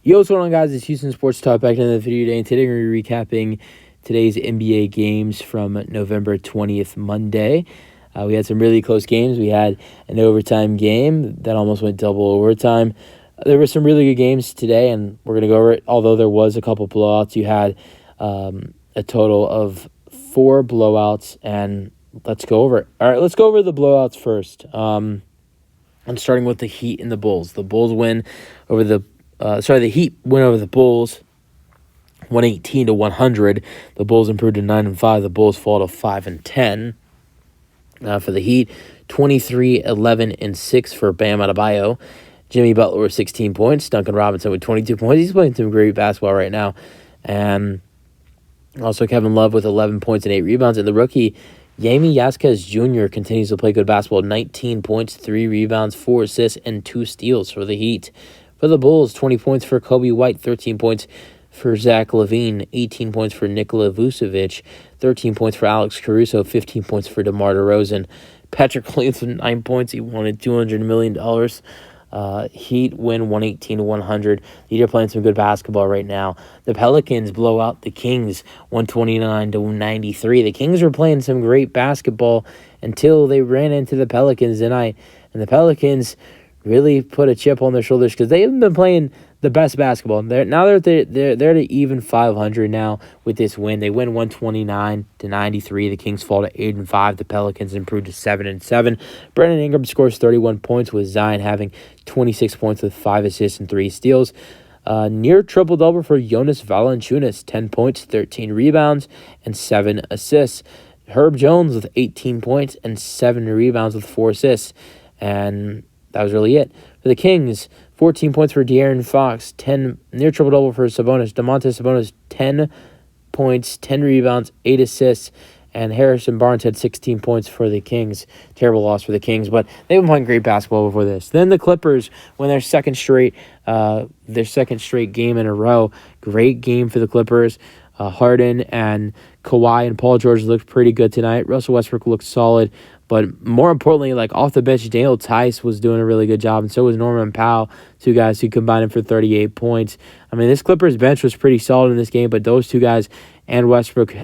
Yo, what's going on, guys? It's Houston Sports Talk back in the video today, and today we're going to be recapping today's NBA games from November 20th, Monday. We had some really close games. We had an overtime game that almost went double overtime. There were some really good games today, and we're going to go over it. Although there was a couple blowouts, you had a total of 4 blowouts, and let's go over it. All right, let's go over the blowouts first. I'm starting with the Heat and the Bulls. The Bulls win over the Heat win over the Bulls, 118-100. The Bulls improved to 9-5. The Bulls fall to 5-10. For the Heat, 23-11-6 for Bam Adebayo. Jimmy Butler with 16 points. Duncan Robinson with 22 points. He's playing some great basketball right now. And also Kevin Love with 11 points and 8 rebounds. And the rookie, Yami Yaskes Jr. continues to play good basketball. 19 points, 3 rebounds, 4 assists, and 2 steals for the Heat. For the Bulls, 20 points for Kobe White, 13 points for Zach LaVine, 18 points for Nikola Vucevic, 13 points for Alex Caruso, 15 points for DeMar DeRozan. Patrick Williams with 9 points. He wanted $200 million. Heat win 118-100. Heat are playing some good basketball right now. The Pelicans blow out the Kings 129-93. The Kings were playing some great basketball until they ran into the Pelicans tonight. And the Pelicans really put a chip on their shoulders because they haven't been playing the best basketball. They're to even 500 now with this win. They win 129-93. The Kings fall to 8-5. The Pelicans improve to 7-7. Brandon Ingram scores 31 points with Zion having 26 points with 5 assists and 3 steals. Near triple-double for Jonas Valanciunas, 10 points, 13 rebounds, and 7 assists. Herb Jones with 18 points and 7 rebounds with 4 assists. And that was really it. For the Kings, 14 points for De'Aaron Fox, 10 near triple-double for Sabonis. Domantas Sabonis, 10 points, 10 rebounds, 8 assists. And Harrison Barnes had 16 points for the Kings. Terrible loss for the Kings, but they've been playing great basketball before this. Then the Clippers win their second straight game in a row. Great game for the Clippers. Harden and Kawhi and Paul George looked pretty good tonight. Russell Westbrook looked solid. But more importantly, off the bench, Daniel Tice was doing a really good job, and so was Norman Powell, 2 guys who combined for 38 points. I mean, this Clippers bench was pretty solid in this game, but those 2 guys and Westbrook,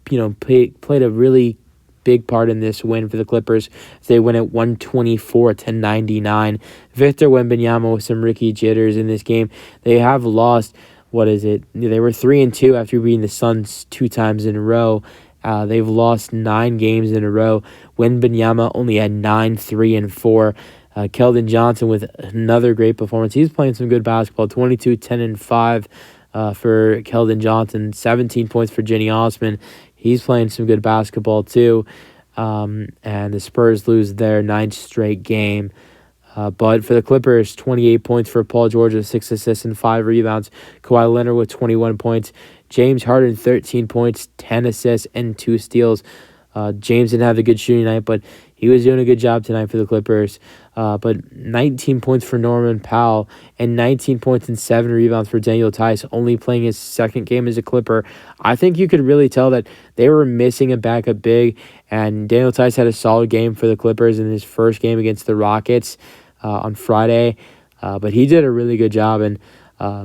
played a really big part in this win for the Clippers. They win at 124-99. Victor Wembanyama with some Ricky jitters in this game. They have lost. They were 3-2 after beating the Suns 2 times in a row. They've lost 9 games in a row. Wembanyama only had 9, 3, and 4. Keldon Johnson with another great performance. He's playing some good basketball. 22, 10, and 5 for Keldon Johnson. 17 points for Jenny Osman. He's playing some good basketball too. And the Spurs lose their 9th straight game. But for the Clippers, 28 points for Paul George with 6 assists and 5 rebounds. Kawhi Leonard with 21 points. James Harden, 13 points, 10 assists, and 2 steals. James didn't have a good shooting night, but he was doing a good job tonight for the Clippers. But 19 points for Norman Powell and 19 points and 7 rebounds for Daniel Tice, only playing his second game as a Clipper. I think you could really tell that they were missing a backup big, and Daniel Tice had a solid game for the Clippers in his first game against the Rockets on Friday. But he did a really good job, and I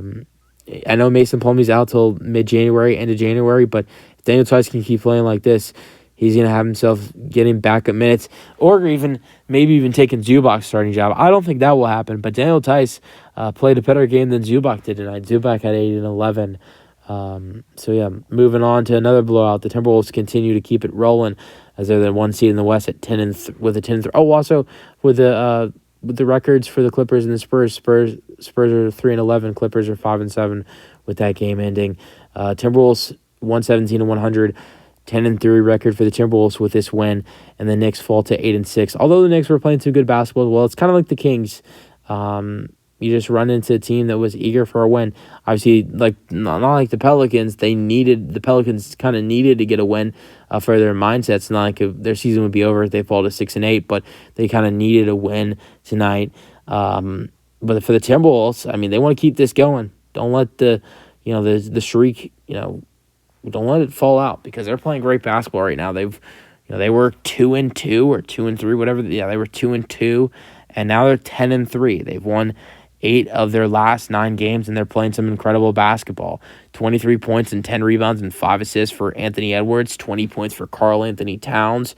know Mason Plumlee's out till mid-January, end of January, but if Daniel Tice can keep playing like this, he's going to have himself getting backup minutes or maybe even taking Zubac's starting job. I don't think that will happen, but Daniel Tice played a better game than Zubac did tonight. Zubac had 8 and 11. Moving on to another blowout. The Timberwolves continue to keep it rolling as they're the 1 seed in the West at 10 with a 10-3. Oh, also with the records for the Clippers and the Spurs are 3-11. Clippers are 5-7 with that game ending. Timberwolves 117-100, 10-3 record for the Timberwolves with this win, and the Knicks fall to 8-6. Although the Knicks were playing some good basketball as well, it's kind of like the Kings. You just run into a team that was eager for a win. Obviously, not like the Pelicans. The Pelicans kind of needed to get a win for their mindsets. Not like their season would be over if they fall to 6-8, but they kind of needed a win tonight. But for the Timberwolves, I mean, they want to keep this going. Don't let the streak, don't let it fall out because they're playing great basketball right now. They were 2-2 or 2-3, whatever. Yeah, they were 2-2, and now they're 10-3. They've won 8 of their last 9 games, and they're playing some incredible basketball. 23 points and 10 rebounds and 5 assists for Anthony Edwards, 20 points for Karl Anthony Towns.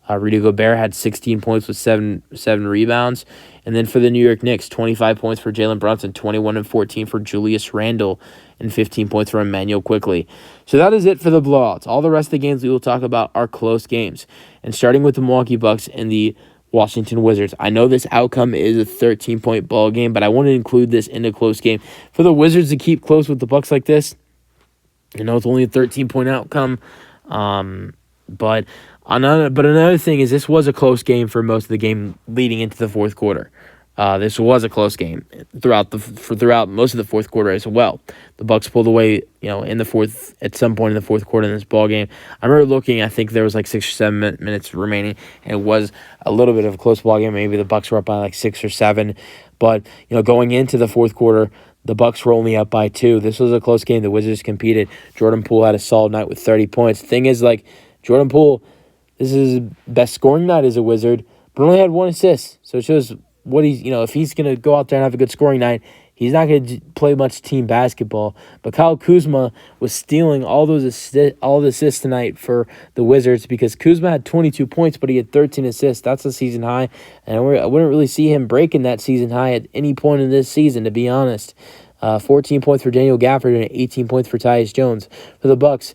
Rudy Gobert had 16 points with seven rebounds. And then for the New York Knicks, 25 points for Jalen Brunson, 21 and 14 for Julius Randle, and 15 points for Emmanuel Quickley. So that is it for the blowouts. All the rest of the games we will talk about are close games. And starting with the Milwaukee Bucks and the Washington Wizards. I know this outcome is a 13-point ball game, but I want to include this in a close game. For the Wizards to keep close with the Bucks like this, it's only a 13-point outcome, but another thing is this was a close game for most of the game leading into the fourth quarter. This was a close game throughout most of the fourth quarter as well. The Bucks pulled away, in the fourth at some point in the fourth quarter in this ball game. I remember looking. I think there was like 6 or 7 minutes remaining, and it was a little bit of a close ball game. Maybe the Bucks were up by like 6 or 7, but going into the fourth quarter, the Bucks were only up by 2. This was a close game. The Wizards competed. Jordan Poole had a solid night with 30 points. The thing is, Jordan Poole, this is his best scoring night as a Wizard, but only had 1 assist. So it shows what he's, if he's going to go out there and have a good scoring night, he's not going to play much team basketball. But Kyle Kuzma was stealing all the assists tonight for the Wizards because Kuzma had 22 points, but he had 13 assists. That's a season high, and I wouldn't really see him breaking that season high at any point in this season, to be honest. 14 points for Daniel Gafford and 18 points for Tyus Jones. For the Bucks,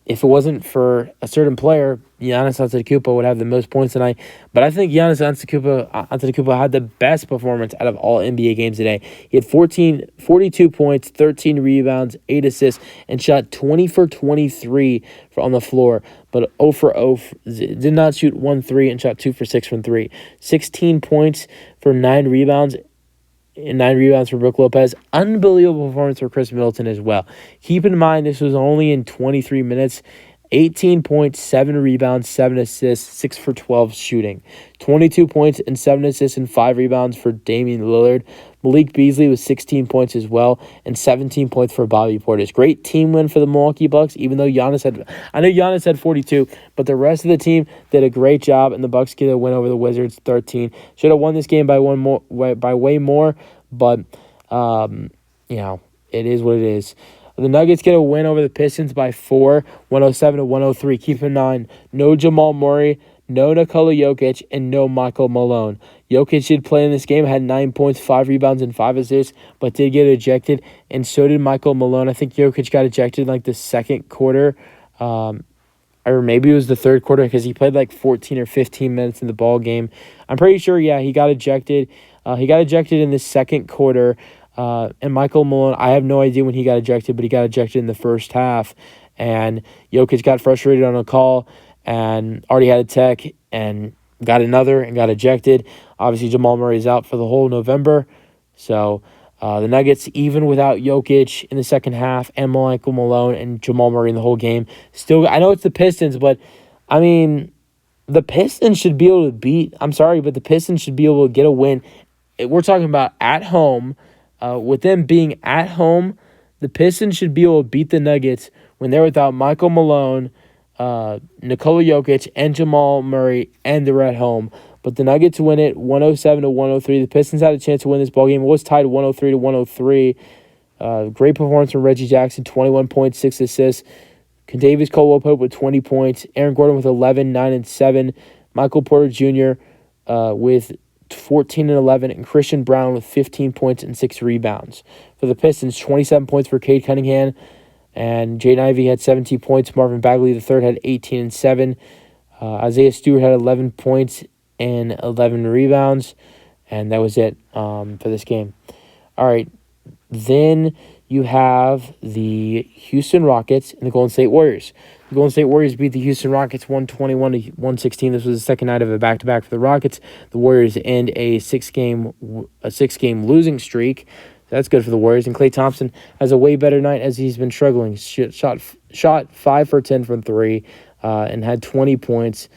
if it wasn't for a certain player, Giannis Antetokounmpo would have the most points tonight. But I think Giannis Antetokounmpo had the best performance out of all NBA games today. He had 42 points, 13 rebounds, 8 assists, and shot 20 for 23 on the floor. But 0 for 0, did not shoot 1 3 and shot 2 for 6 from 3. 16 points for 9 rebounds. And 9 rebounds for Brook Lopez. Unbelievable performance for Chris Middleton as well. Keep in mind, this was only in 23 minutes. 18 points, 7 rebounds, 7 assists, 6 for 12 shooting. 22 points and 7 assists and 5 rebounds for Damian Lillard. Malik Beasley with 16 points as well and 17 points for Bobby Portis. Great team win for the Milwaukee Bucks, even though Giannis had 42, but the rest of the team did a great job, and the Bucks get a win over the Wizards 13. Should have won this game by way more, but it is what it is. The Nuggets get a win over the Pistons by 4, 107-103. Keep in mind, no Jamal Murray, no Nikola Jokic, and no Michael Malone. Jokic did play in this game, had 9 points, 5 rebounds, and 5 assists, but did get ejected, and so did Michael Malone. I think Jokic got ejected in the second quarter, or maybe it was the third quarter because he played 14 or 15 minutes in the ball game. I'm pretty sure, he got ejected. He got ejected in the second quarter. And Michael Malone, I have no idea when he got ejected, but he got ejected in the first half. And Jokic got frustrated on a call and already had a tech and got another and got ejected. Obviously, Jamal Murray's out for the whole November. So the Nuggets, even without Jokic in the second half and Michael Malone and Jamal Murray in the whole game, still, I know it's the Pistons, but the Pistons should be able to the Pistons should be able to get a win. We're talking about at home. With them being at home, the Pistons should be able to beat the Nuggets when they're without Michael Malone, Nikola Jokic, and Jamal Murray, and they're at home. But the Nuggets win it 107-103. The Pistons had a chance to win this ballgame. It was tied 103-103. Great performance from Reggie Jackson, 21 points, 6 assists. Kentavious Caldwell-Pope with 20 points. Aaron Gordon with 11, 9, and 7. Michael Porter Jr. With 14 and 11, and Christian Brown with 15 points and 6 rebounds. For the Pistons, 27 points for Cade Cunningham, and Jaden Ivey had 17 points. Marvin Bagley III had 18 and 7. Isaiah Stewart had 11 points and 11 rebounds, and that was it for this game. All right, then you have the Houston Rockets and the Golden State Warriors. The Golden State Warriors beat the Houston Rockets 121-116. This was the second night of a back-to-back for the Rockets. The Warriors end a six-game losing streak. That's good for the Warriors. And Klay Thompson has a way better night as he's been struggling. Shot 5 for 10 from 3 and had 20 points.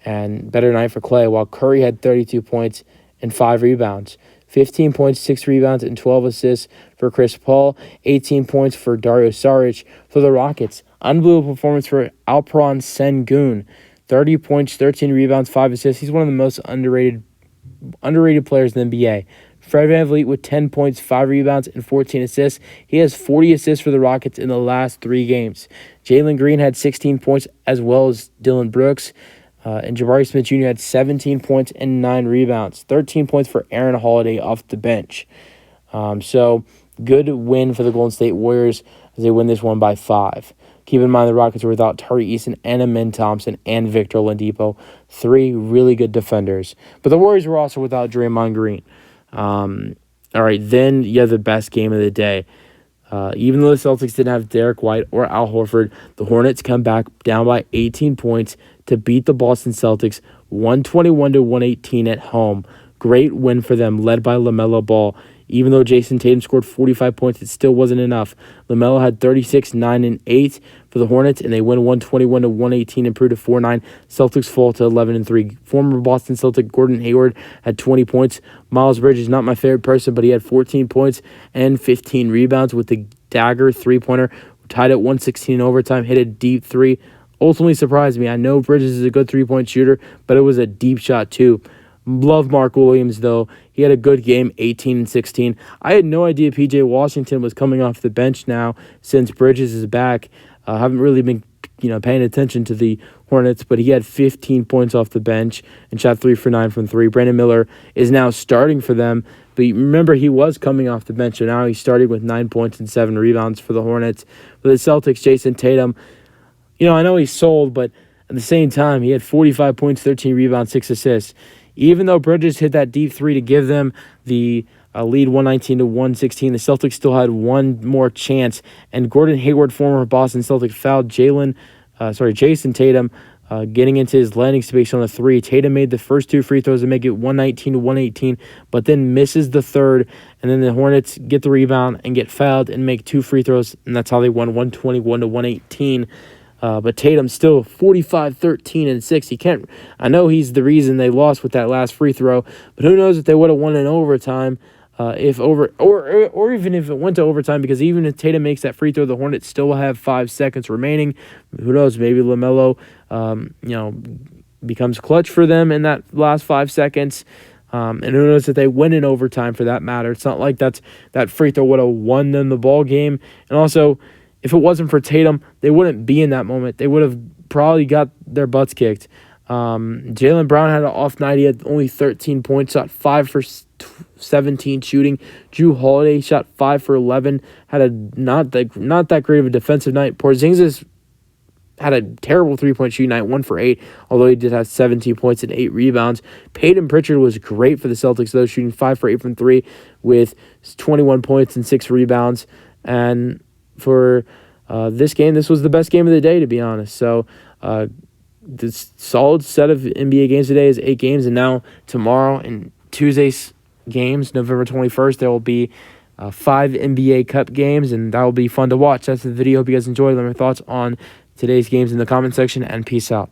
And better night for Klay, while Curry had 32 points and 5 rebounds. 15 points, 6 rebounds, and 12 assists for Chris Paul. 18 points for Dario Saric for the Rockets. Unbelievable performance for Alperen Sengun. 30 points, 13 rebounds, 5 assists. He's one of the most underrated players in the NBA. Fred VanVleet with 10 points, 5 rebounds, and 14 assists. He has 40 assists for the Rockets in the last 3 games. Jalen Green had 16 points, as well as Dylan Brooks. And Jabari Smith Jr. had 17 points and 9 rebounds. 13 points for Aaron Holiday off the bench. So, good win for the Golden State Warriors as they win this one by 5. Keep in mind the Rockets were without Tari Eason and Amin Thompson and Victor Oladipo. 3 really good defenders. But the Warriors were also without Draymond Green. All right, then you have the best game of the day. Even though the Celtics didn't have Derek White or Al Horford, the Hornets come back down by 18 points to beat the Boston Celtics 121-118 at home. Great win for them, led by LaMelo Ball. Even though Jason Tatum scored 45 points, it still wasn't enough. LaMelo had 36, 9, and 8 for the Hornets, and they win 121-118, improved to 4-9. Celtics fall to 11-3. Former Boston Celtic Gordon Hayward had 20 points. Miles Bridges, not my favorite person, but he had 14 points and 15 rebounds with the dagger three-pointer. Tied at 116 in overtime, hit a deep 3. Ultimately surprised me. I know Bridges is a good three-point shooter, but it was a deep shot too. Love Mark Williams, though. He had a good game, 18 and 16. I had no idea P.J. Washington was coming off the bench now since Bridges is back. Haven't really been paying attention to the Hornets, but he had 15 points off the bench and shot 3 for 9 from 3. Brandon Miller is now starting for them, but remember, he was coming off the bench, and now he's starting with 9 points and 7 rebounds for the Hornets. For the Celtics, Jason Tatum, I know he's sold, but at the same time, he had 45 points, 13 rebounds, 6 assists. Even though Bridges hit that deep 3 to give them the lead 119-116, the Celtics still had one more chance. And Gordon Hayward, former Boston Celtic, fouled Jason Tatum, getting into his landing space on a 3. Tatum made the first 2 free throws to make it 119-118, but then misses the third. And then the Hornets get the rebound and get fouled and make 2 free throws, and that's how they won 121-118. But Tatum still 45, 13, and 6. I know he's the reason they lost with that last free throw, but who knows if they would have won in overtime, or even if it went to overtime, because even if Tatum makes that free throw, the Hornets still will have 5 seconds remaining. Who knows? Maybe LaMelo, becomes clutch for them in that last 5 seconds. And who knows if they win in overtime for that matter. It's not like that free throw would have won them the ball game. And also, if it wasn't for Tatum, they wouldn't be in that moment. They would have probably got their butts kicked. Jaylen Brown had an off night. He had only 13 points, shot 5 for 17 shooting. Drew Holiday shot 5 for 11. Had a not that great of a defensive night. Porzingis had a terrible three-point shooting night, 1 for 8, although he did have 17 points and 8 rebounds. Peyton Pritchard was great for the Celtics, though, shooting 5 for 8 from 3 with 21 points and 6 rebounds. And for this game, this was the best game of the day, to be honest. So this solid set of NBA games today is 8 games, and now tomorrow and Tuesday's games, November 21st, there will be 5 NBA Cup games, and that will be fun to watch. That's the video. Hope you guys enjoyed. Let me know your thoughts on today's games in the comment section, and peace out.